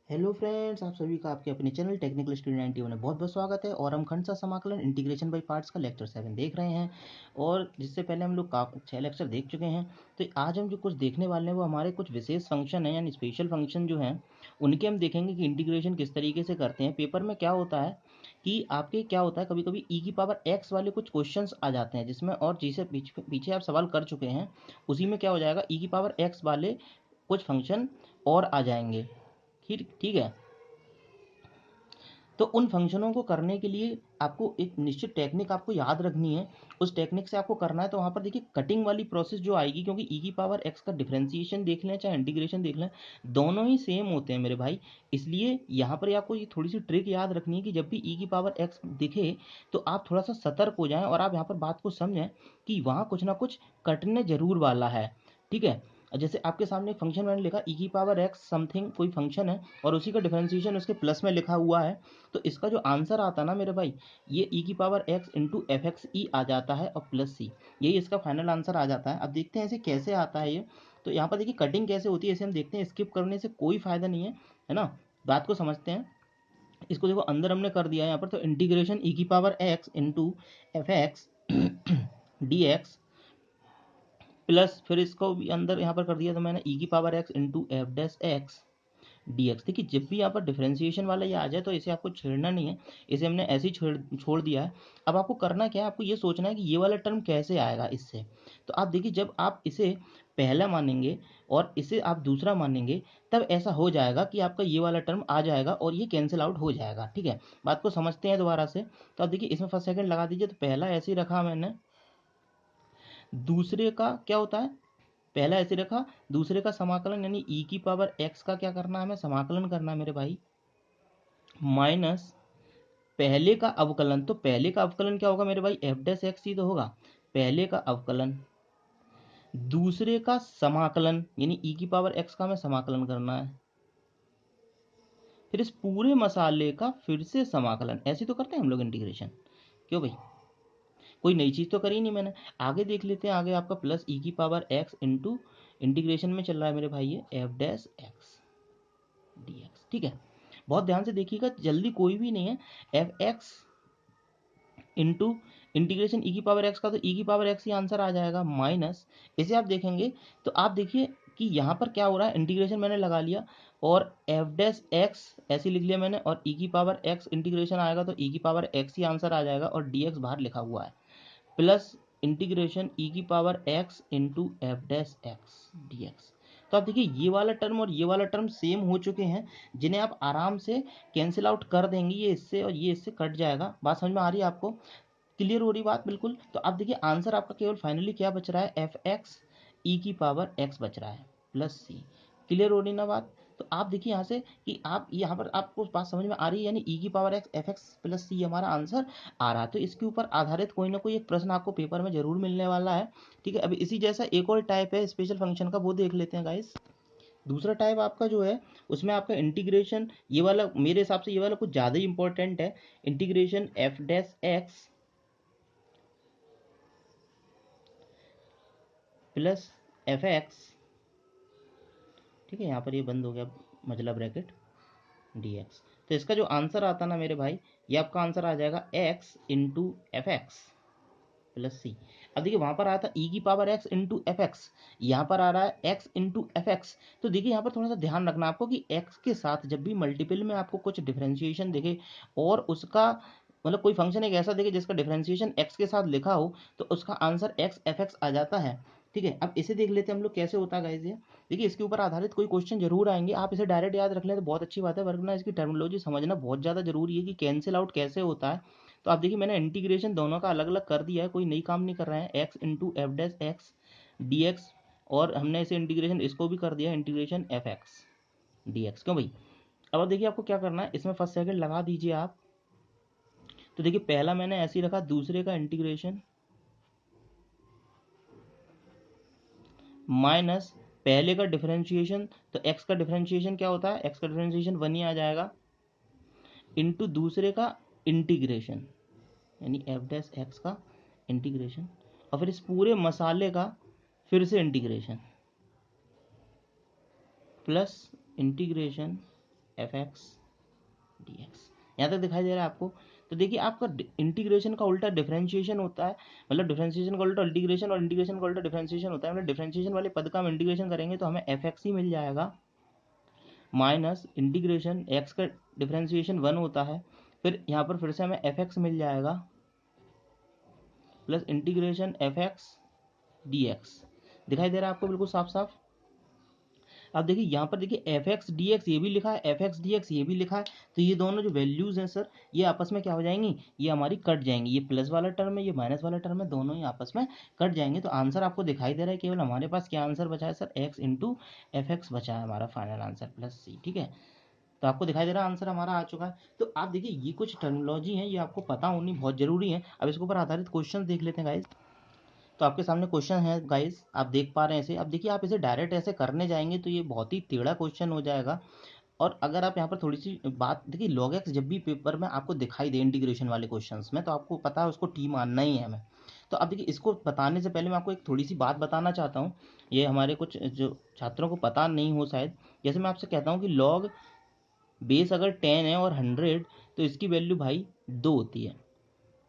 Hello friends, आप सभी का आपके अपने चैनल टेक्निकल स्टूडेंट 91 में बहुत बहुत स्वागत है। और हम खंड समाकलन इंटीग्रेशन बाय पार्ट्स का लेक्चर 7 देख रहे हैं। और जिससे पहले हम लोग 6 लेक्चर देख चुके हैं। तो आज हम जो कुछ देखने वाले हैं वो हमारे कुछ विशेष फंक्शन हैं, यानी स्पेशल फंक्शन जो हैं उनके हम देखेंगे कि इंटीग्रेशन किस तरीके से करते हैं। पेपर में क्या होता है कि आपके क्या होता है, कभी कभी ई की पावर एक्स वाले कुछ क्वेश्चन आ जाते हैं जिसमें, और जिसे पीछे आप सवाल कर चुके हैं उसी में क्या हो जाएगा, ई की पावर एक्स वाले कुछ फंक्शन और आ जाएंगे। ठीक ठीक है। तो उन फंक्शनों को करने के लिए आपको एक निश्चित टेक्निक आपको याद रखनी है। उस टेक्निक से आपको करना है। तो वहाँ पर देखिए कटिंग वाली प्रोसेस जो आएगी, क्योंकि ई की पावर एक्स का डिफरेंशिएशन देख लें चाहे इंटीग्रेशन देख लें, दोनों ही सेम होते हैं मेरे भाई। इसलिए यहाँ पर आपको ये थोड़ी सी ट्रिक याद रखनी है कि जब भी ई की पावर एक्स दिखे तो आप थोड़ा सा सतर्क हो जाएं और आप यहाँ पर बात को समझें कि वहाँ कुछ ना कुछ कटने जरूर वाला है। ठीक है। जैसे आपके सामने एक फंक्शन मैंने लिखा ई की पावर एक्स समथिंग, कोई फंक्शन है और उसी का डिफरेंशिएशन उसके प्लस में लिखा हुआ है। तो इसका जो आंसर आता है ना मेरे भाई, ये ई की power x into f x e आ जाता है और प्लस सी, यही इसका फाइनल आंसर आ जाता है। अब देखते हैं इसे कैसे आता है ये। तो यहाँ पर देखिए कटिंग कैसे होती है इसे हम देखते हैं। स्किप करने से कोई फायदा नहीं है ना। बात को समझते हैं। इसको देखो अंदर हमने कर दिया है यहाँ पर, तो इंटीग्रेशन ई की power x into f x d x plus, फिर इसको भी अंदर यहाँ पर कर दिया तो मैंने ई की power x into F dash x dx। देखिए जब भी यहाँ पर डिफरेंशिएशन वाला ये आ जाए तो इसे आपको छेड़ना नहीं है, इसे हमने ऐसे ही छोड़ दिया है। अब आपको करना क्या है, आपको ये सोचना है कि ये वाला टर्म कैसे आएगा इससे। तो आप देखिए जब आप इसे पहला मानेंगे और इसे आप दूसरा मानेंगे तब ऐसा हो जाएगा कि आपका ये वाला टर्म आ जाएगा और ये कैंसिल आउट हो जाएगा। ठीक है, बात को समझते हैं दोबारा से। तो आप देखिए इसमें फर्स्ट सेकंड लगा दीजिए। तो पहला ऐसे ही रखा मैंने, दूसरे का क्या होता है, पहला ऐसे रखा, दूसरे का समाकलन यानी ई की पावर एक्स का क्या करना है, हमें समाकलन करना है मेरे भाई, माइनस पहले का अवकलन। तो पहले का अवकलन क्या होगा मेरे भाई, एफ डैश एक्स ही तो होगा, पहले का अवकलन, दूसरे का समाकलन यानी ई की पावर एक्स का हमें समाकलन करना है, फिर इस पूरे मसाले का फिर से समाकलन। ऐसे तो करते हैं हम लोग इंटीग्रेशन। क्यों भाई, कोई नई चीज तो करी नहीं मैंने। आगे देख लेते हैं। आगे आपका प्लस ई की पावर एक्स इंटू इंटीग्रेशन में चल रहा है मेरे भाई ये F dash x d x. ठीक है, बहुत ध्यान से देखिएगा, जल्दी कोई भी नहीं है। एफ एक्स इंटू इंटीग्रेशन ई की पावर एक्स का, तो ई की पावर एक्स ही आंसर आ जाएगा, माइनस इसे आप देखेंगे तो आप देखिए कि यहाँ पर क्या हो रहा है, इंटीग्रेशन मैंने लगा लिया और एफ डैश एक्स ऐसे लिख लिया मैंने, और ई की पावर एक्स इंटीग्रेशन आएगा तो ई की पावर एक्स ही आंसर आ जाएगा और डी एक्स बाहर लिखा हुआ है, प्लस इंटीग्रेशन ई की power x into F dash x d x. तो आप देखिए ये वाला टर्म और ये वाला टर्म सेम हो चुके हैं, जिन्हें आप आराम से कैंसिल आउट कर देंगे, ये इससे और ये इससे कट जाएगा। बात समझ में आ रही है आपको, क्लियर हो रही बात बिल्कुल। तो आप देखिए आंसर आपका केवल फाइनली क्या बच रहा है, एफ एक्स ई की पावर एक्स बच रहा है प्लस सी। क्लियर हो रही ना बात। तो आप देखिए यहाँ से कि आप यहाँ पर आपको बात समझ में आ रही है, यानी ई की power x f x plus c हमारा आंसर आ रहा है। तो इसके ऊपर आधारित कोई ना कोई एक प्रश्न आपको पेपर में जरूर मिलने वाला है। ठीक है, अभी इसी जैसा एक और टाइप है स्पेशल फंक्शन का, वो देख लेते हैं गाइस। दूसरा टाइप आपका जो है उसमें आपका इंटीग्रेशन, ये वाला मेरे हिसाब से ये वाला कुछ ज़्यादा ही इंपॉर्टेंट है। Integration F dash x plus F x, ठीक है, यहाँ पर ये बंद हो गया मतलब ब्रैकेट डी एक्स। तो इसका जो आंसर आता ना मेरे भाई, ये आपका आंसर आ जाएगा x into f x plus c. अब देखिए वहां पर आया था ई की power x into f x, यहाँ पर आ रहा है एक्स इंटू एफ एक्स। तो देखिए यहाँ पर थोड़ा सा ध्यान रखना आपको कि एक्स के साथ जब भी मल्टीपल में आपको कुछ डिफरेंशिएशन दिखे और उसका मतलब कोई फंक्शन एक ऐसा देखे जिसका डिफरेंशिएशन एक्स के साथ लिखा हो, तो उसका आंसर एक्स एफ एक्स आ जाता है। ठीक है, अब इसे देख लेते हैं हम लोग कैसे होता है गाइस ये। देखिए इसके ऊपर आधारित कोई क्वेश्चन जरूर आएंगे, आप इसे डायरेक्ट याद रख लें तो बहुत अच्छी बात है, वरना इसकी टर्मिनोलॉजी समझना बहुत ज़्यादा जरूरी है कि कैंसिल आउट कैसे होता है। तो आप देखिए मैंने इंटीग्रेशन दोनों का अलग अलग कर दिया है, कोई नई काम नहीं कर रहे हैं, x into F dash x d x, और हमने इसे इंटीग्रेशन इसको भी कर दिया integration F x d x. क्यों भाई, अब देखिए आपको क्या करना है, इसमें फर्स्ट सेकंड लगा दीजिए आप। तो देखिए पहला मैंने ऐसे ही रखा, दूसरे का इंटीग्रेशन माइनस पहले का डिफरेंशिएशन। तो एक्स का डिफरेंशिएशन क्या होता है, एक्स का डिफरेंशिएशन वन ही आ जाएगा, इंटू दूसरे का इंटीग्रेशन यानी एफ डैश एक्स का इंटीग्रेशन, और फिर इस पूरे मसाले का फिर से integration plus integration F x d x. यहाँ तक दिखाई दे रहा है आपको। तो देखिए आपका इंटीग्रेशन का उल्टा डिफरेंशिएशन होता है, मतलब डिफरेंशिएशन का उल्टा इंटीग्रेशन और इंटीग्रेशन का उल्टा डिफरेंशिएशन होता है। मतलब डिफरेंशिएशन वाले पद का हम इंटीग्रेशन करेंगे तो हमें एफ एक्स ही मिल जाएगा, माइनस इंटीग्रेशन एक्स का डिफरेंशिएशन 1 होता है, फिर यहाँ पर फिर से हमें एफ एक्स मिल जाएगा plus integration F x d x. दिखाई दे रहा है आपको बिल्कुल साफ साफ। अब देखिए यहाँ पर देखिए एफ एक्स डी एक्स ये भी लिखा है, एफ एक्स डी एक्स ये भी लिखा है, तो ये दोनों जो वैल्यूज हैं सर ये आपस में क्या हो जाएंगी, ये हमारी कट जाएंगी। ये प्लस वाला टर्म है, ये माइनस वाला टर्म है, दोनों ही आपस में कट जाएंगे। तो आंसर आपको दिखाई दे रहा है, केवल हमारे पास क्या आंसर बचा है sir, x into f x बचा है हमारा फाइनल आंसर प्लस सी। ठीक है, तो आपको दिखाई दे रहा है आंसर हमारा आ चुका है। तो आप देखिए ये कुछ टर्मिनोलॉजी है, ये आपको पता होनी बहुत जरूरी है। अब इसके ऊपर आधारित क्वेश्चन देख लेते हैं गाइज। तो आपके सामने क्वेश्चन है गाइस, आप देख पा रहे हैं इसे। अब देखिए आप इसे डायरेक्ट ऐसे करने जाएंगे तो ये बहुत ही टेढ़ा क्वेश्चन हो जाएगा। और अगर आप यहाँ पर थोड़ी सी बात देखिए, लॉग एक्स जब भी पेपर में आपको दिखाई दे इंटीग्रेशन वाले क्वेश्चंस में, तो आपको पता है उसको टी मानना ही है हमें। तो अब देखिए इसको बताने से पहले मैं आपको एक थोड़ी सी बात बताना चाहता हूँ, ये हमारे कुछ जो छात्रों को पता नहीं हो शायद। जैसे मैं आपसे कहता हूँ कि लॉग बेस अगर 10 है और 100, तो इसकी वैल्यू भाई 2 होती है।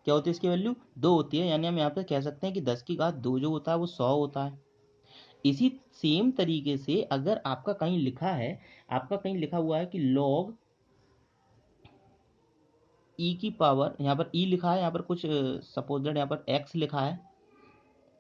क्या होती है इसकी वैल्यू, 2 होती है। यानी हम यहाँ पे कह सकते हैं कि 10 की घात 2 जो होता है वो 100 होता है। इसी सेम तरीके से अगर आपका कहीं लिखा है, आपका कहीं लिखा हुआ है कि लॉग ई की पावर, यहाँ पर ई लिखा है, यहाँ पर कुछ सपोज दैट यहाँ पर एक्स लिखा है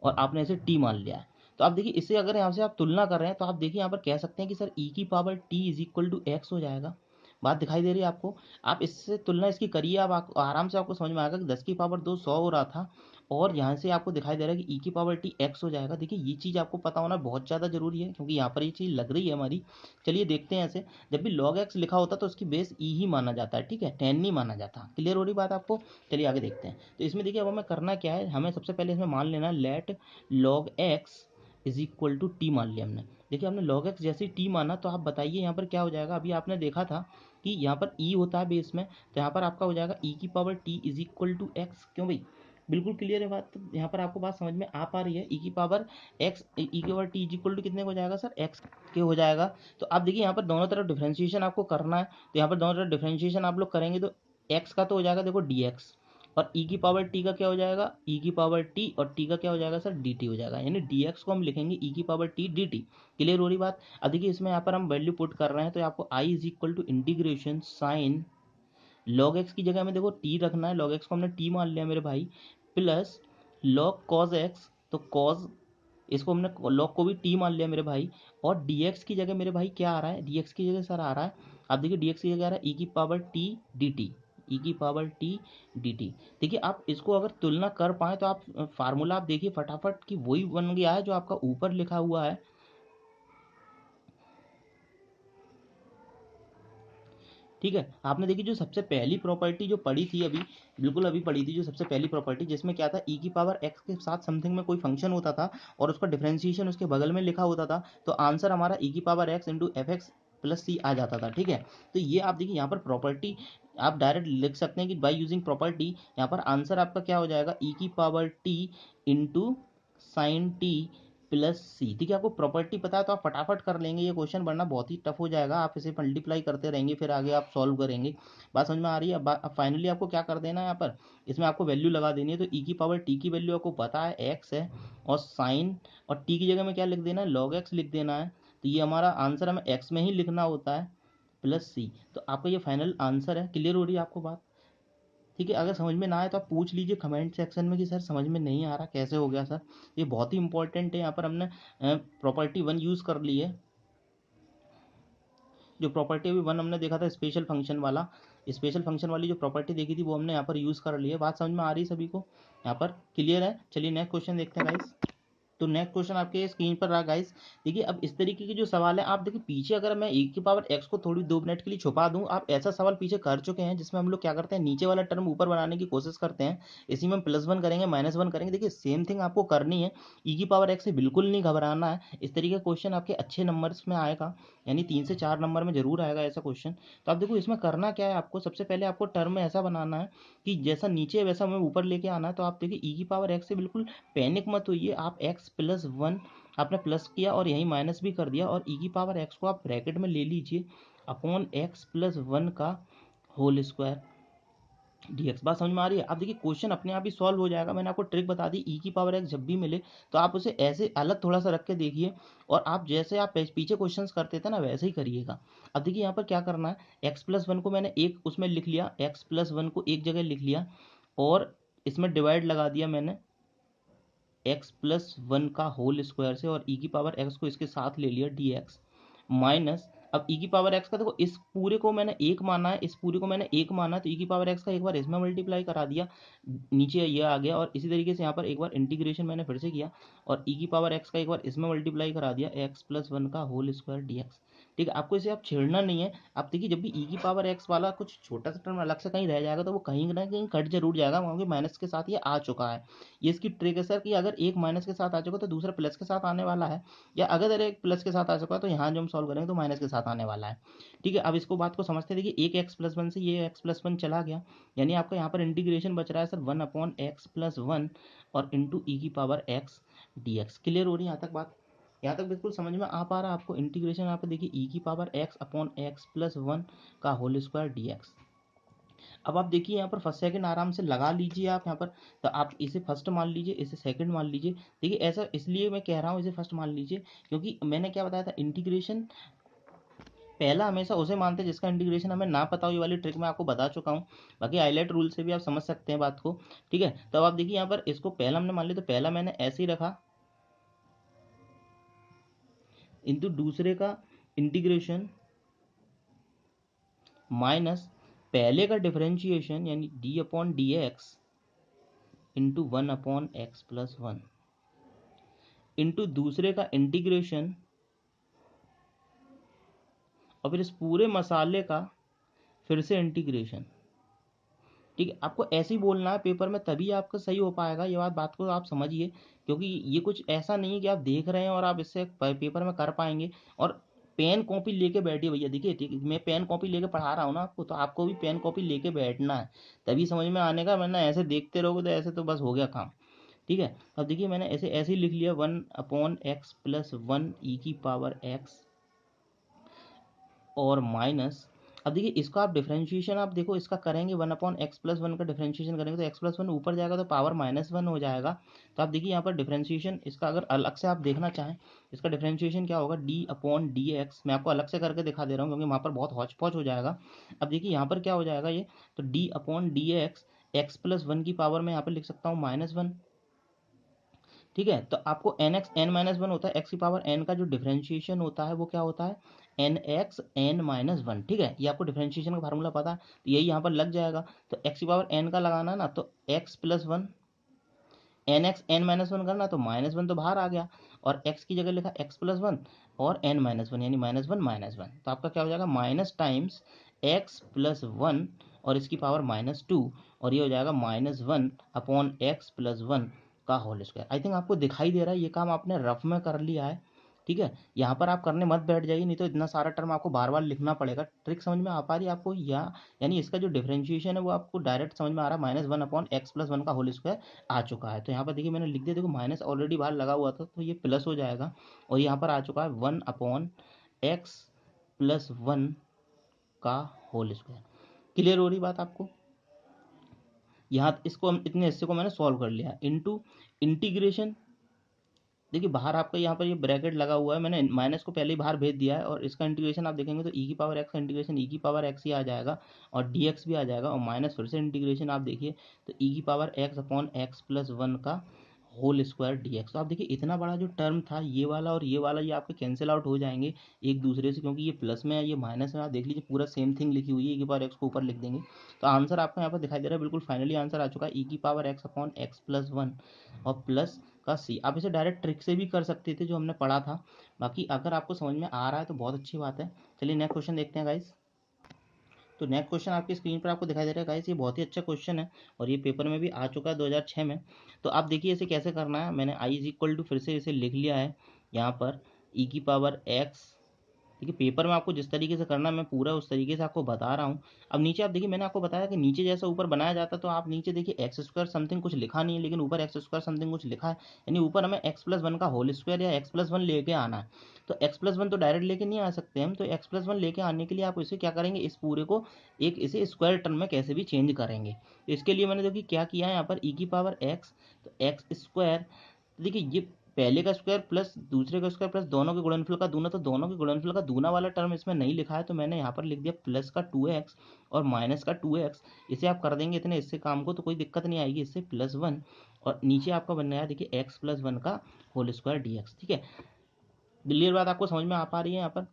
और आपने इसे टी मान लिया है। तो आप देखिए इससे अगर यहाँ से आप तुलना कर रहे हैं तो आप देखिए यहाँ पर कह सकते हैं कि सर ई की power t is equal to x हो जाएगा। बात दिखाई दे रही है आपको। आप इससे तुलना इसकी करिए, आप आराम से आपको समझ में आएगा कि 10 की पावर 2 100 हो रहा था, और यहाँ से आपको दिखाई दे रहा है कि ई की पावर टी एक्स हो जाएगा। देखिए ये चीज़ आपको पता होना बहुत ज़्यादा जरूरी है, क्योंकि यहाँ पर ये चीज़ लग रही है हमारी। चलिए देखते हैं ऐसे। जब भी लॉग एक्स लिखा होता है तो उसकी बेस ई ही माना जाता है, ठीक है, 10 नहीं माना जाता। क्लियर हो रही बात आपको। चलिए आगे देखते हैं। तो इसमें देखिए अब हमें करना क्या है, हमें सबसे पहले इसमें मान लेना let log x is equal to t मान लिया हमने। देखिए हमने लॉग एक्स जैसे टी माना, तो आप बताइए यहाँ पर क्या हो जाएगा। अभी आपने देखा था कि यहाँ पर ई होता है बेस में, तो यहाँ पर आपका हो जाएगा ई की power t is equal to x. क्यों भाई, बिल्कुल क्लियर है बात। तो यहाँ पर आपको बात समझ में आ पा रही है। ई की पावर एक्स, ई की power t is equal to कितने हो जाएगा सर, एक्स के हो जाएगा। तो आप देखिए यहाँ पर दोनों तरफ डिफ्रेंशिएशन आपको करना है, तो यहाँ पर दोनों तरफ डिफ्रेंशिएशन आप लोग करेंगे तो एक्स का तो हो जाएगा देखो डी एक्स, और ई की पावर टी का क्या हो जाएगा, ई की पावर टी, और टी का क्या हो जाएगा सर, डी टी हो जाएगा। यानी डी एक्स को हम लिखेंगे ई की power T D T. Clear हो रही बात। अब देखिए इसमें यहाँ पर हम वैल्यू पुट कर रहे हैं, तो आपको I is equal to integration sine log x की जगह में देखो टी रखना है, लॉग एक्स को हमने टी मान लिया मेरे भाई, प्लस लॉग कॉज एक्स, तो कॉज इसको हमने लॉग को भी टी मान लिया मेरे भाई, और dx की जगह मेरे भाई क्या आ रहा है, dx की जगह सर आ रहा है, आप देखिए dx की जगह आ रहा है ई की पावर टी डी टी, ई की पावर टी डी टी। देखिए आप इसको अगर तुलना कर पाए तो आप फार्मूला आप देखिए फटाफट कि वही बन गया है जो आपका ऊपर लिखा हुआ है। ठीक है, आपने देखी जो सबसे पहली प्रॉपर्टी जो पढ़ी थी अभी, बिल्कुल अभी पढ़ी थी जो सबसे पहली प्रॉपर्टी, जिसमें क्या था, ई की पावर एक्स के साथ समथिंग में कोई फंक्शन होता था और उसका डिफरेंशिएशन उसके बगल में लिखा होता था, तो आंसर हमारा ई की power x into f x plus c आ जाता था। ठीक है, तो ये आप देखिए यहाँ पर प्रॉपर्टी आप डायरेक्ट लिख सकते हैं कि बाय यूजिंग प्रॉपर्टी यहाँ पर आंसर आपका क्या हो जाएगा, ई की power t into sine t plus c. ठीक है, आपको प्रॉपर्टी पता है तो आप फटाफट कर लेंगे। ये क्वेश्चन बनना बहुत ही टफ हो जाएगा, आप इसे मल्टीप्लाई करते रहेंगे फिर आगे आप सॉल्व करेंगे। बात समझ में आ रही है। अब फाइनली आपको क्या कर देना है, यहाँ पर इसमें आपको वैल्यू लगा देनी है। तो ई की पावर टी की वैल्यू आपको पता है एक्स है, और साइन और टी की जगह में क्या लिख देना है, लॉग एक्स लिख देना है। तो ये हमारा आंसर हमें एक्स में ही लिखना होता है प्लस सी। तो आपका ये फाइनल आंसर है। क्लियर हो रही है आपको बात। ठीक है, अगर समझ में ना आए तो आप पूछ लीजिए कमेंट सेक्शन में कि सर समझ में नहीं आ रहा, कैसे हो गया सर। ये बहुत ही इंपॉर्टेंट है। यहाँ पर हमने प्रॉपर्टी 1 यूज़ कर ली है। जो प्रॉपर्टी अभी 1 हमने देखा था स्पेशल फंक्शन वाला, स्पेशल फंक्शन वाली जो प्रॉपर्टी देखी थी वो हमने यहाँ पर यूज़ कर ली है। बात समझ में आ रही है सभी को, यहाँ पर क्लियर है। चलिए नेक्स्ट क्वेश्चन देखते हैं गाइस। तो नेक्स्ट क्वेश्चन आपके स्क्रीन पर रहा गाइस। देखिए अब इस तरीके के जो सवाल है, आप देखिए पीछे अगर मैं e की पावर x को थोड़ी 2 मिनट के लिए छुपा दूं, आप ऐसा सवाल पीछे कर चुके हैं जिसमें हम लोग क्या करते हैं, नीचे वाला टर्म ऊपर बनाने की कोशिश करते हैं। इसी में +1 करेंगे -1 करेंगे। देखिए सेम थिंग आपको करनी है, e की पावर x से बिल्कुल नहीं घबराना है। इस तरीके का क्वेश्चन आपके अच्छे नंबर्स में आएगा, यानी 3 से 4 नंबर में जरूर आएगा ऐसा क्वेश्चन। तो आप देखो इसमें करना क्या है, आपको सबसे पहले आपको टर्म में ऐसा बनाना है कि जैसा नीचे है वैसा हमें ऊपर लेके आना है। तो आप देखिए e की पावर x से बिल्कुल पैनिक मत होइए, आप x+1 आपने प्लस किया और यहीं माइनस भी कर दिया, और ई की पावर एक्स को आप ब्रैकेट में ले लीजिए। अपॉन एक्स प्लस 1 का होल स्क्वायर dx। बात समझ में आ रही है? आप देखिए क्वेश्चन अपने आप ही सॉल्व हो जाएगा। मैंने आपको ट्रिक बता दी, ई की पावर एक्स जब भी मिले तो आप उसे ऐसे अलग थोड़ा सा रख के देखिए, और आप जैसे आप पीछे क्वेश्चंस करते थे ना वैसे ही करिएगा। अब देखिए यहाँ पर क्या करना है, एक्स प्लस 1 को मैंने एक उसमें लिख लिया, एक्स प्लस 1 को एक जगह लिख लिया, और इसमें डिवाइड लगा दिया मैंने एक्स प्लस 1 का होल स्क्वायर से, और ई की पावर एक्स को इसके साथ ले लिया dx माइनस। अब ई की पावर एक्स का देखो, इस पूरे को मैंने एक माना है, इस पूरे को मैंने एक माना, तो ई की पावर एक्स का एक बार इसमें मल्टीप्लाई करा दिया, नीचे ये आ गया, और इसी तरीके से यहाँ पर एक बार इंटीग्रेशन मैंने फिर से किया, और ई की पावर एक्स का एक बार इसमें मल्टीप्लाई करा दिया, एक्स प्लस 1 का होल स्क्वायर dx। ठीक है, आपको इसे आप छेड़ना नहीं है। आप देखिए जब भी ई की पावर एक्स वाला कुछ छोटा सा टर्म अलग से कहीं रह जाएगा तो वो कहीं ना कहीं कट जरूर जाएगा, क्योंकि माइनस के साथ ये आ चुका है। ये इसकी ट्रिक है सर कि अगर एक माइनस के साथ आ चुका तो दूसरा प्लस के साथ आने वाला है, या अगर एक प्लस के साथ आ चुका है तो यहाँ जो हम सॉल्व करेंगे तो माइनस के साथ आने वाला है। ठीक है, अब इसको बात को समझते देखिए, एक एक्स प्लस 1 से ये एक्स प्लस 1 चला गया, यानी आपका यहाँ पर इंटीग्रेशन बच रहा है सर 1 अपॉन एक्स प्लस 1 और इंटू ई की पावर एक्स dx। क्लियर हो रही है यहाँ तक बात? यहाँ तक बिल्कुल समझ में आ पा रहा है आपको? इंटीग्रेशन यहाँ पे देखिए ई की power x upon x plus 1 का होल स्क्वायर dx। अब आप देखिए यहाँ पर फर्स्ट सेकंड आराम से लगा लीजिए आप यहाँ पर, तो आप इसे फर्स्ट मान लीजिए, इसे सेकंड मान लीजिए। देखिए ऐसा इसलिए मैं कह रहा हूँ इसे फर्स्ट मान लीजिए, क्योंकि मैंने क्या बताया था, इंटीग्रेशन पहला हमेशा उसे मानते हैं जिसका इंटीग्रेशन हमें ना पता हो। ये वाली ट्रिक मैं आपको बता चुका हूँ, बाकी हाईलाइट रूल से भी आप समझ सकते हैं बात को। ठीक है, तो अब आप देखिए यहाँ पर इसको पहला हमने मान लिया, तो पहला मैंने ऐसे ही रखा इंटू दूसरे का इंटीग्रेशन माइनस पहले का डिफरेंशिएशन यानी D upon D x into 1 upon x plus 1 into दूसरे का इंटीग्रेशन, और फिर इस पूरे मसाले का फिर से इंटीग्रेशन। ठीक है, आपको ऐसे ही बोलना है पेपर में, तभी आपका सही हो पाएगा। ये बात को आप समझिए, क्योंकि ये कुछ ऐसा नहीं है कि आप देख रहे हैं और आप इससे पेपर में कर पाएंगे। और पेन कॉपी लेके बैठिए भैया। देखिए ठीक है, मैं पेन कॉपी लेके पढ़ा रहा हूँ ना आपको, तो आपको भी पेन कॉपी लेके बैठना है, तभी समझ में आने का। वरना ऐसे देखते रहोगे तो ऐसे तो बस हो गया काम। ठीक है, अब देखिए मैंने ऐसे ही लिख लिया 1 अपॉन एक्स प्लस 1 ई की पावर एक्स और माइनस। अब देखिए इसका आप डिफरेंशिएशन आप देखो इसका करेंगे, 1 अपॉन एक्स प्लस 1 का डिफरेंशिएशन करेंगे तो एक्स प्लस 1 ऊपर जाएगा तो पावर -1 हो जाएगा। तो आप देखिए यहाँ पर डिफरेंशिएशन इसका अगर अलग से आप देखना चाहें, इसका डिफरेंशिएशन क्या होगा, डी अपॉन डी एक्स। मैं आपको अलग से करके दिखा दे रहा हूँ क्योंकि वहाँ पर बहुत हौच पौच हो जाएगा। अब देखिए यहाँ पर क्या हो जाएगा ये, तो D upon D x, x plus 1 की पावर में यहाँ पर लिख सकता हूँ -1। ठीक है, तो आपको n x n minus one होता है, एक्स की पावर एन का जो डिफरेंशिएशन होता है वो क्या होता है, n x n minus one. ठीक है, ये आपको डिफरेंशिएशन का फार्मूला पता है, तो यही यहाँ पर लग जाएगा। तो एक्स की पावर एन का लगाना है ना, तो x plus 1 n x n minus one करना, तो -1 तो बाहर आ गया, और एक्स की जगह लिखा एक्स प्लस 1 और एन माइनस वन, यानी -1 तो आपका क्या हो जाएगा, माइनस टाइम्स एक्स प्लस 1 और इसकी पावर -2, और ये हो जाएगा -1 अपॉन एक्स प्लस 1 का होल स्क्वायर। आई थिंक आपको दिखाई दे रहा है, ये काम आपने रफ में कर लिया है। ठीक है, यहाँ पर आप करने मत बैठ जाइए, नहीं तो इतना सारा टर्म आपको बार बार लिखना पड़ेगा। ट्रिक समझ में आ पा रही है आपको? या यानी इसका जो डिफरेंशिएशन है वो आपको डायरेक्ट समझ में आ रहा है, -1 अपॉन एक्स प्लस 1 का होल स्क्वायर आ चुका है। तो यहाँ पर देखिए मैंने लिख दिया, देखो माइनस ऑलरेडी बाहर लगा हुआ था तो ये प्लस हो जाएगा, और यहाँ पर आ चुका है 1 अपॉन एक्स प्लस 1 का होल स्क्वायर। क्लियर हो रही बात आपको? यहाँ इसको हम इतने हिस्से को मैंने सॉल्व कर लिया, इनटू इंटीग्रेशन। देखिए बाहर आपका यहाँ पर ये ब्रैकेट लगा हुआ है, मैंने माइनस को पहले ही बाहर भेज दिया है, और इसका इंटीग्रेशन आप देखेंगे तो ई की पावर एक्स का इंटीग्रेशन ई की पावर एक्स ही आ जाएगा, और डी एक्स भी आ जाएगा, और माइनस फिर से इंटीग्रेशन आप देखिए तो ई की power x upon x plus 1 का होल स्क्वायर डी एक्स। तो आप देखिए इतना बड़ा जो टर्म था ये वाला और ये वाला, ये आपके कैंसिल आउट हो जाएंगे एक दूसरे से, क्योंकि ये प्लस में है ये माइनस में। आप देख लीजिए पूरा सेम थिंग लिखी हुई है, ई की पावर एक्स को ऊपर लिख देंगे तो आंसर आपको यहाँ पर दिखाई दे रहा है, बिल्कुल फाइनली आंसर आ चुका है, ई की power x upon x plus 1 और प्लस का सी। आप इसे डायरेक्ट ट्रिक से भी कर सकते थे जो हमने पढ़ा था, बाकी अगर आपको समझ में आ रहा है तो बहुत अच्छी बात है। चलिए नेक्स्ट क्वेश्चन देखते हैं गाइस। तो नेक्स्ट क्वेश्चन आपकी स्क्रीन पर आपको दिखाई दे रहा है गाइस, ये बहुत ही अच्छा क्वेश्चन है और ये पेपर में भी आ चुका है 2006 में। तो आप देखिए इसे कैसे करना है, मैंने आई इज इक्वल टू फिर से इसे लिख लिया है यहाँ पर ई की पावर एक्स देखिए पेपर में आपको जिस तरीके से करना है मैं पूरा उस तरीके से आपको बता रहा हूँ। अब नीचे आप देखिए मैंने आपको बताया कि नीचे जैसा ऊपर बनाया जाता तो आप नीचे देखिए एक्स स्क्वायर समथिंग कुछ लिखा नहीं है, लेकिन ऊपर एक्स स्क्वायर समथिंग कुछ लिखा है, यानी ऊपर हमें एक्स प्लस वन का होल स्क्वायर या एक्स प्लस वन लेके आना है। तो एक्स प्लस वन तो डायरेक्ट लेके नहीं आ सकते हम, तो एक्स प्लस वन लेके आने के लिए आप इसे क्या करेंगे, इस पूरे को एक इसे स्क्वायर टर्म में कैसे भी चेंज करेंगे। तो इसके लिए मैंने देखिए क्या किया है यहाँ पर ई की पावर एक्स, तो एक्स स्क्वायर, देखिए ये पहले का स्क्वायर प्लस दूसरे का स्क्वायर प्लस दोनों के गुणनफल का दूना, तो दोनों के गुणनफल का दूना वाला टर्म इसमें नहीं लिखा है, तो मैंने यहाँ पर लिख दिया प्लस का 2x और माइनस का 2x। इसे आप कर देंगे इतने इससे काम को तो कोई दिक्कत नहीं आएगी, इससे प्लस वन, और नीचे आपका बन गया देखिए एक्स प्लस वन का होल स्क्वायर dx। ठीक है, क्लियर बात आपको समझ में आ पा रही है यहाँ पर।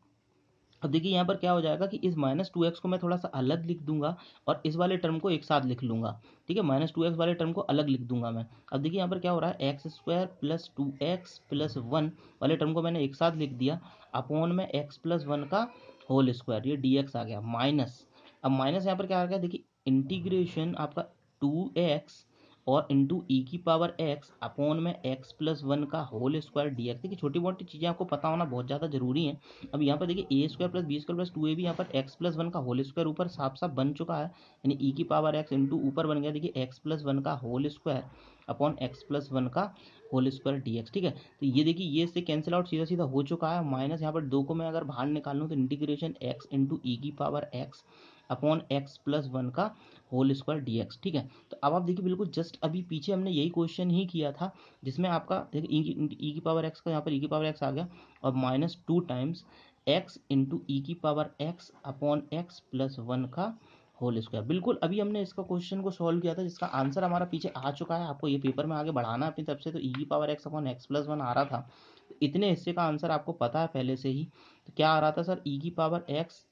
अब देखिए यहाँ पर क्या हो जाएगा कि इस -2x को मैं थोड़ा सा अलग लिख दूंगा और इस वाले टर्म को एक साथ लिख लूंगा। ठीक है, -2x वाले टर्म को अलग लिख दूंगा मैं। अब देखिए यहाँ पर क्या हो रहा है, x square plus 2x plus one वाले टर्म को मैंने एक साथ लिख दिया, अपॉन में एक्स प्लस वन का होल स्क्वायर, ये dx आ गया माइनस। अब माइनस यहाँ पर क्या आ गया, देखिए इंटीग्रेशन आपका 2x और इंटू ई की पावर एक्स अपॉन में एक्स प्लस वन का होल स्क्वायर dx। देखिए छोटी मोटी चीज़ें आपको पता होना बहुत ज़्यादा जरूरी है। अब यहाँ पर देखिए a square plus b square plus 2ab, यहाँ पर एक्स प्लस वन का होल स्क्वायर ऊपर साफ साफ बन चुका है, यानी ई की पावर एक्स इंटू ऊपर बन गया देखिए एक्स प्लस वन का whole square upon x plus one का होल स्क्वायर dx। ठीक है, तो ये देखिए ये इससे कैंसिल आउट सीधा सीधा हो चुका है, माइनस यहाँ पर दो को मैं अगर बाहर निकाल लूँ तो इंटीग्रेशन एक्स इंटू ई की power x upon x plus one का होल स्क्वायर dx। ठीक है, तो अब आप देखिए बिल्कुल जस्ट अभी पीछे हमने यही क्वेश्चन ही किया था, जिसमें आपका देखिए ई की पावर एक्स का यहाँ पर ई की पावर एक्स आ गया और माइनस 2 टाइम्स एक्स इंटू ई की power x upon x plus one का होल स्क्वायर। बिल्कुल अभी हमने इसका क्वेश्चन को सॉल्व किया था, जिसका आंसर हमारा पीछे आ चुका है। आपको ये पेपर में आगे बढ़ाना है अपनी तरफ से, तो ई की power x upon x plus one आ रहा था, तो इतने हिस्से का आंसर आपको पता है पहले से ही। तो क्या आ रहा था सर, ई की पावर एक्स,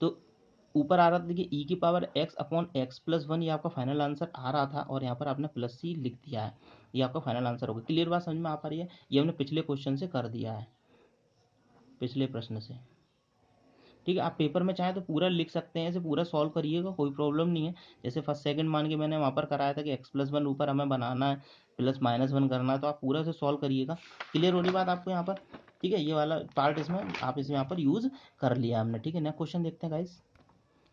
तो ऊपर आ रहा था देखिए ई की power x upon x plus one, ये आपका फाइनल आंसर आ रहा था, और यहाँ पर आपने प्लस सी लिख दिया है, ये आपका फाइनल आंसर होगा। क्लियर बात समझ में आ पा रही है, ये हमने पिछले क्वेश्चन से कर दिया है, पिछले प्रश्न से। ठीक है, आप पेपर में चाहें तो पूरा लिख सकते हैं, इसे पूरा सॉल्व करिएगा, कोई प्रॉब्लम नहीं है। जैसे फर्स्ट सेकंड मान के मैंने वहाँ पर कराया था कि एक्स प्लस वन ऊपर हमें बनाना है, प्लस माइनस वन करना है, तो आप पूरा इसे सॉल्व करिएगा। क्लियर हो रही बात आपको यहाँ पर। ठीक है, ये वाला पार्ट इसमें आप इसे यहाँ पर यूज़ कर लिया हमने। ठीक है, नेक्स्ट क्वेश्चन देखते हैं गाइस।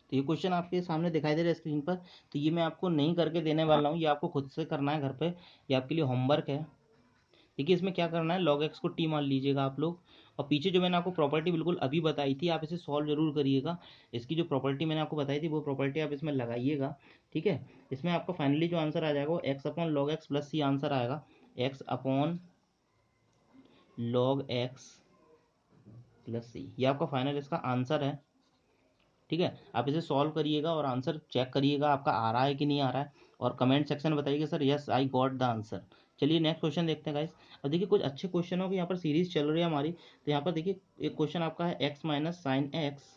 तो ये क्वेश्चन आपके सामने दिखाई दे रहा है स्क्रीन पर, तो ये मैं आपको नहीं करके देने वाला हूँ, ये आपको खुद से करना है घर पे, ये आपके लिए होमवर्क है। देखिए इसमें क्या करना है, log x को t मान लीजिएगा आप लोग, और पीछे जो मैंने आपको प्रॉपर्टी बिल्कुल अभी बताई थी आप इसे सॉल्व जरूर करिएगा। इसकी जो प्रॉपर्टी मैंने आपको बताई थी वो प्रॉपर्टी आप इसमें लगाइएगा। ठीक है, इसमें आपका फाइनली जो आंसर आ जाएगा वो x upon log x plus c answer आएगा, x upon log x plus c, ये आपका फाइनल इसका आंसर है। ठीक है, आप इसे सॉल्व करिएगा और आंसर चेक करिएगा आपका आ रहा है कि नहीं आ रहा है, और कमेंट सेक्शन में बताइएगा sir yes I got the answer. चलिए नेक्स्ट क्वेश्चन देखते हैं गाइस। अब देखिए कुछ अच्छे क्वेश्चनों की यहाँ पर सीरीज चल रही है हमारी, तो यहाँ पर देखिए एक क्वेश्चन आपका है एक्स माइनस साइन एक्स,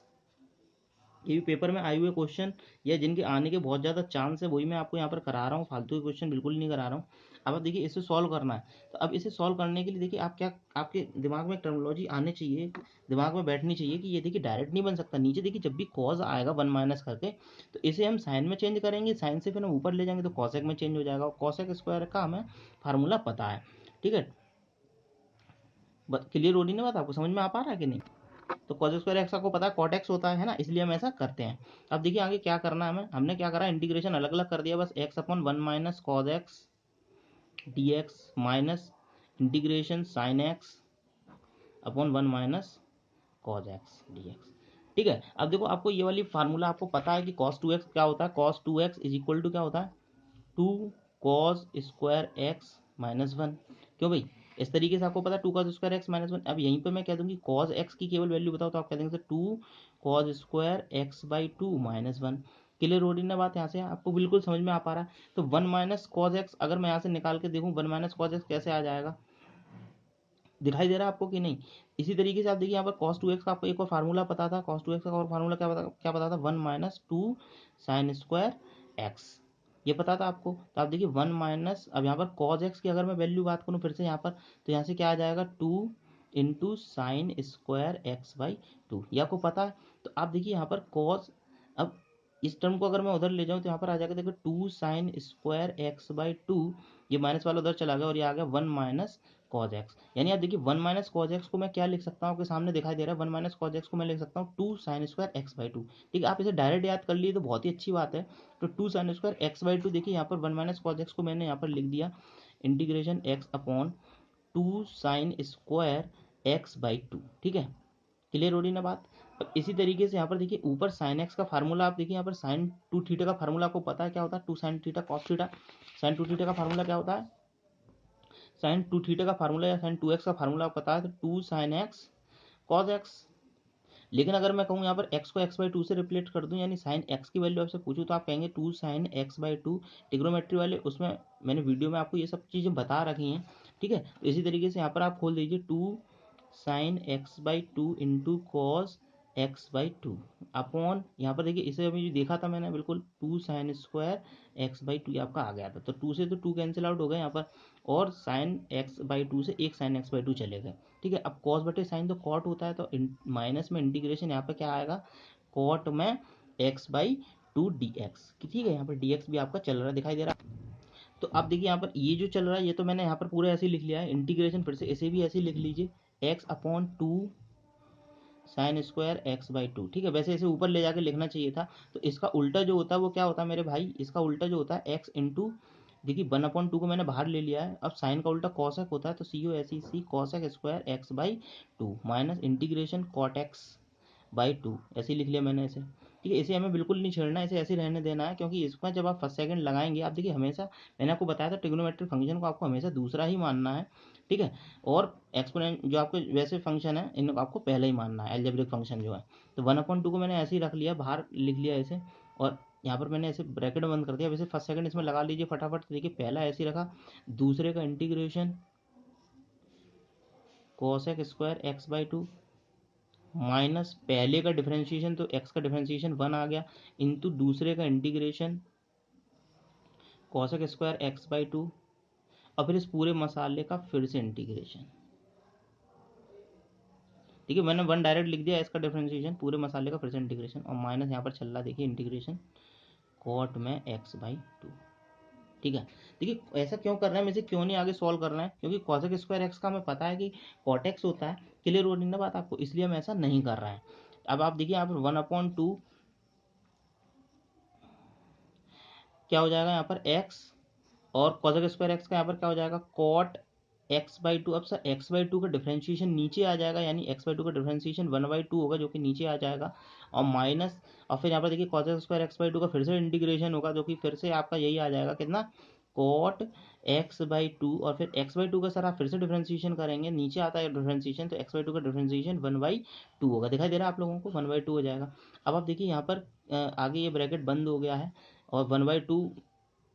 ये भी पेपर में आए हुए क्वेश्चन या जिनके आने के बहुत ज़्यादा चांस है, वही मैं आपको यहाँ पर करा रहा हूँ, फालतू के क्वेश्चन बिल्कुल नहीं करा रहा हूँ। अब आप देखिए इसे सॉल्व करना है, तो अब इसे सॉल्व करने के लिए देखिए आप क्या, आपके दिमाग में टर्मिनोलॉजी आनी चाहिए, दिमाग में बैठनी चाहिए कि ये देखिए डायरेक्ट नहीं बन सकता। नीचे देखिए जब भी कॉज आएगा वन माइनस करके, तो इसे हम साइन में चेंज करेंगे, साइन से फिर हम ऊपर ले जाएंगे तो कॉसेक में चेंज हो जाएगा, और कॉसेक स्क्वायर का हमें फार्मूला पता है। ठीक है, क्लियर हो रही ना बात, आपको समझ में आ पा रहा है कि नहीं। तो कॉस स्क्वायर एक्स आपको पता है कॉट एक्स होता है ना, इसलिए हम ऐसा करते हैं। अब देखिए आगे क्या करना है हमें, हमने क्या करा, इंटीग्रेशन अलग अलग कर दिया, बस x upon one minus cos x d x minus integration sine x upon one minus cos x d x. ठीक है, अब देखो आपको ये वाली फार्मूला आपको पता है कि कॉस टू एक्स क्या होता है, cos two x is equal to क्या होता है, two cos square x minus one. क्यों भाई, इस तरीके से आपको पता है two cos square x minus one. अब यहीं पे मैं कह दूंगी कॉस एक्स की केवल वैल्यू बताओ, तो आप कह देंगे sir two cos square x by two minus one. Clear हो रही ना बात, यहाँ से आपको बिल्कुल समझ में आ पा रहा है। तो वन माइनस कॉस एक्स अगर मैं यहाँ से निकाल के देखूँ, वन माइनस कॉस एक्स कैसे आ जाएगा, दिखाई दे रहा है आपको कि नहीं। इसी तरीके से आप देखिए यहाँ पर कॉस टू एक्स का आपको एक और फार्मूला पता था, कॉस टू एक्स का और फार्मूला क्या पता था, one minus two sine square x, ये पता था आपको। तो आप देखिए वन माइनस, अब यहाँ पर कॉज एक्स की अगर मैं वैल्यू बात करूँ फिर से यहाँ पर, तो यहाँ से क्या आ जाएगा, two into sine square x by two, ये आपको पता है। तो आप देखिए यहाँ पर कॉज, अब इस टर्म को अगर मैं उधर ले जाऊँ तो यहाँ पर आ जाएगा देखो two sine square x by two, ये माइनस वाला उधर चला गया और ये आ गया वन माइनस कॉज एक्स, यानी आप देखिए 1 माइनस कॉज एक्स को मैं क्या लिख सकता हूँ, आपके सामने दिखाई दे रहा है 1 माइनस कॉज एक्स को मैं लिख सकता हूँ 2 sign square x by to. ठीक है, आप इसे डायरेक्ट याद कर लिए तो बहुत ही अच्छी बात है। तो 2 sign square x by to, देखिए यहाँ पर 1 माइनस कॉज एक्स को मैंने यहाँ पर लिख दिया integration x upon 2 sign square x by to. ठीक है, क्लियर हो रही ना बात। अब इसी तरीके से यहाँ पर देखिए ऊपर साइन एक्स का फार्मूला आप देखिए यहाँ पर साइन टू थीटा का फार्मूला आपको पता है क्या होता है, 2 sine theta cos theta. Sign to theta का फार्मूला क्या होता है, साइन टू थीटा का फार्मूला या साइन टू एक्स का फार्मूला आपको पता है, तो 2 साइन एक्स कॉस एक्स। लेकिन अगर मैं कहूँ यहाँ पर x को x बाई टू से रिप्लेट कर दूँ, यानी साइन x की वैल्यू आपसे पूछूँ तो आप कहेंगे 2 sine x by two. Trigonometry वाले उसमें मैंने वीडियो में आपको ये सब चीज़ें बता रखी हैं। ठीक है, तो इसी तरीके से यहाँ पर आप खोल दीजिए 2 sine x by two into cos x by two upon, यहाँ पर देखिए इसे अभी जो देखा था मैंने बिल्कुल 2 sign square x by to आपका आ गया था, तो 2 से तो 2 कैंसिल आउट हो गए यहाँ पर, और साइन एक्स बाई टू से एक साइन एक्स बाई टू चले गए। ठीक है, अब कॉस बटे साइन तो कॉट होता है, तो माइनस में इंटीग्रेशन यहाँ पे क्या आएगा, कॉट में x by two d x. ठीक है, यहाँ पर डी एक्स भी आपका चल रहा है दिखाई दे रहा है। तो आप देखिए यहाँ पर ये जो चल रहा है ये तो मैंने यहाँ पर पूरा ऐसे ही लिख लिया है, इंटीग्रेशन फिर से इसे भी ऐसे ही लिख लीजिए x upon two sine square x by to. ठीक है, वैसे इसे ऊपर ले जाके लिखना चाहिए था, तो इसका उल्टा जो होता है वो क्या होता है मेरे भाई, इसका उल्टा जो होता है एक्स इंटू, देखिए 1/2 को मैंने बाहर ले लिया है, अब साइन का उल्टा कॉसक होता है, तो c o s e c cosec square x by two minus integration cot x by two, ऐसे ही लिख लिया मैंने इसे। ठीक है, इसे हमें बिल्कुल नहीं छेड़ना है, इसे ऐसे ही रहने देना है, क्योंकि इसका जब आप फर्स्ट सेकंड लगाएंगे आप देखिए हमेशा, मैंने आपको बताया था ट्रिग्नोमेट्रिक फंक्शन को आपको हमेशा दूसरा ही मानना है। ठीक है, और एक्सपोनेंट जो आपके वैसे फंक्शन है इनको आपको पहले ही मानना है, एल्जेब्रिक फंक्शन जो है। तो 1/2 को मैंने ऐसे ही रख लिया, बाहर लिख लिया इसे, और यहाँ पर मैंने ऐसे ब्रैकेट बंद कर दिया। वैसे फर्स्ट सेकंड इसमें लगा लीजिए फटाफट, तो देखिए पहला ऐसे ही रखा, दूसरे का integration cosec square x by two minus पहले का डिफरेंशिएशन, तो एक्स का डिफरेंशिएशन 1 आ गया, इंटू दूसरे का integration cosec square x by to, और फिर इस पूरे मसाले का फिर से इंटीग्रेशन। ठीक है, मैंने 1 डायरेक्ट लिख दिया, इसका डिफरेंशिएशन पूरे मसाले का फिर से इंटीग्रेशन, और माइनस यहाँ पर चल रहा देखिए इंटीग्रेशन कॉट में एक्स बाई टू। ठीक है, देखिए ऐसा क्यों कर रहे हैं, हम इसे क्यों नहीं आगे सॉल्व कर रहे हैं, क्योंकि कॉसेक स्क्वायर एक्स का हमें पता है कि कॉट एक्स होता है। क्लियर हो रही ना बात आपको, इसलिए हम ऐसा नहीं कर रहे हैं। अब आप देखिए यहाँ पर 1/2 क्या हो जाएगा यहाँ पर एक्स, और कॉसेक स्क्वायर एक्स का यहाँ पर क्या हो जाएगा कॉट एक्स बाई टू। अब सर एक्स बाई टू का डिफरेंशिएशन नीचे आ जाएगा, यानी एक्स बाई टू का डिफरेंशिएशन 1/2 होगा जो कि नीचे आ जाएगा, और माइनस, और फिर यहाँ पर देखिए cosec square x by to का फिर से इंटीग्रेशन होगा, जो कि फिर से आपका यही आ जाएगा कितना, कॉट एक्स बाई टू, और फिर एक्स बाई टू का सर आप फिर से डिफरेंशिएशन करेंगे, नीचे आता है डिफरेंशिएशन, तो एक्स बाई टू का डिफरेंशिएशन 1/2 होगा, दिखाई दे रहा है आप लोगों को 1/2 हो जाएगा। अब आप देखिए यहाँ पर आगे ये ब्रैकेट बंद हो गया है, और 1/2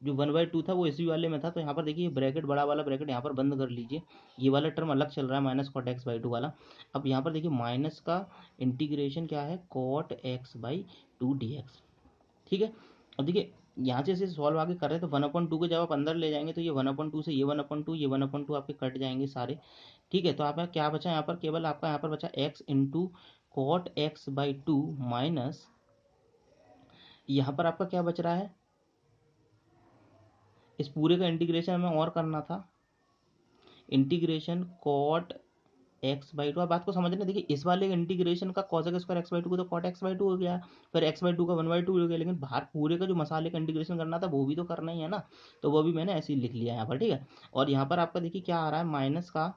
जो 1/2 था वो इसी वाले में था, तो यहाँ पर देखिए ब्रैकेट बड़ा वाला ब्रैकेट यहाँ पर बंद कर लीजिए, ये वाला टर्म अलग चल रहा है minus cot x by two वाला। अब यहाँ पर देखिए माइनस का इंटीग्रेशन क्या है, cot x by two d x. ठीक है, अब देखिए यहाँ से इसे सॉल्व आगे कर रहे हैं, तो 1/2 को जब आप अंदर ले जाएंगे तो ये 1/2 से ये 1/2 ये 1/2 आपके कट जाएंगे सारे। ठीक है, तो आपका क्या बचा यहाँ पर, केवल आपका यहाँ पर बचा x into cot x by two minus, यहाँ पर आपका क्या बच रहा है, इस पूरे का इंटीग्रेशन हमें और करना था, integration cot x by two. आप बात को समझना, देखिए इस वाले इंटीग्रेशन का cosec square x by two को तो कॉट एक्स बाई टू हो गया, फिर एक्स बाई टू का 1/2 हो गया, लेकिन बाहर पूरे का जो मसाले का इंटीग्रेशन करना था वो भी तो करना ही है ना, तो वो भी मैंने ऐसे ही लिख लिया यहाँ पर। ठीक है, और यहाँ पर आपका देखिए क्या आ रहा है माइनस का,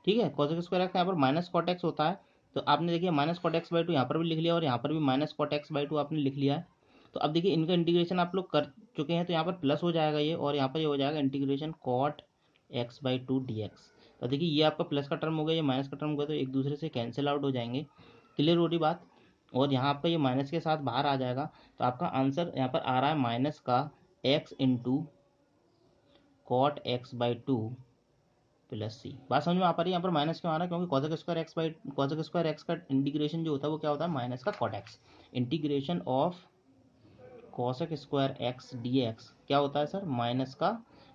ठीक है, कॉसेक स्क्वायर एक्स यहाँ पर माइनस कॉट एक्स होता है, तो आपने देखिए minus cot x by two यहाँ पर भी लिख लिया, और यहाँ पर भी minus cot x by two आपने लिख लिया है। तो अब देखिए इनका इंटीग्रेशन आप लोग कर चुके हैं, तो यहाँ पर प्लस हो जाएगा ये, और यहाँ पर ये हो जाएगा integration cot x by two d x. तो देखिए ये आपका प्लस का टर्म हो गया, ये माइनस का टर्म हो गया, तो एक दूसरे से कैंसिल आउट हो जाएंगे। क्लियर हो रही बात, और यहाँ आपका ये माइनस के साथ बाहर आ जाएगा, तो आपका आंसर यहाँ पर आ रहा है माइनस का x into cot x by two plus c. बात समझ में आ पा रही है, यहाँ पर माइनस क्यों आ रहा है, क्योंकि कॉसेक स्क्वायर एक्स का इंटीग्रेशन जो होता है वो क्या होता है, माइनस का cot x. Integration of cosec square x d x क्या होता है सर, माइनस का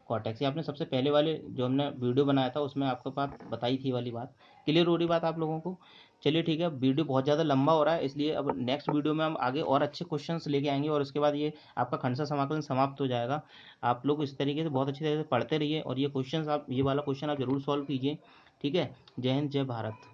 कॉर्टेक्स, ये आपने सबसे पहले वाले जो हमने वीडियो बनाया था उसमें आपको बात बताई थी, वाली बात क्लियर हो रही बात आप लोगों को। चलिए ठीक है, वीडियो बहुत ज़्यादा लंबा हो रहा है, इसलिए अब नेक्स्ट वीडियो में हम आगे और अच्छे क्वेश्चंस लेके आएंगे और उसके बाद ये आपका खंडसा समाकलन समाप्त हो जाएगा। आप लोग इस तरीके से बहुत अच्छी तरह से पढ़ते रहिए और ये क्वेश्चंस आप, ये वाला क्वेश्चन आप जरूर सॉल्व कीजिए। ठीक है, जय हिंद जय भारत।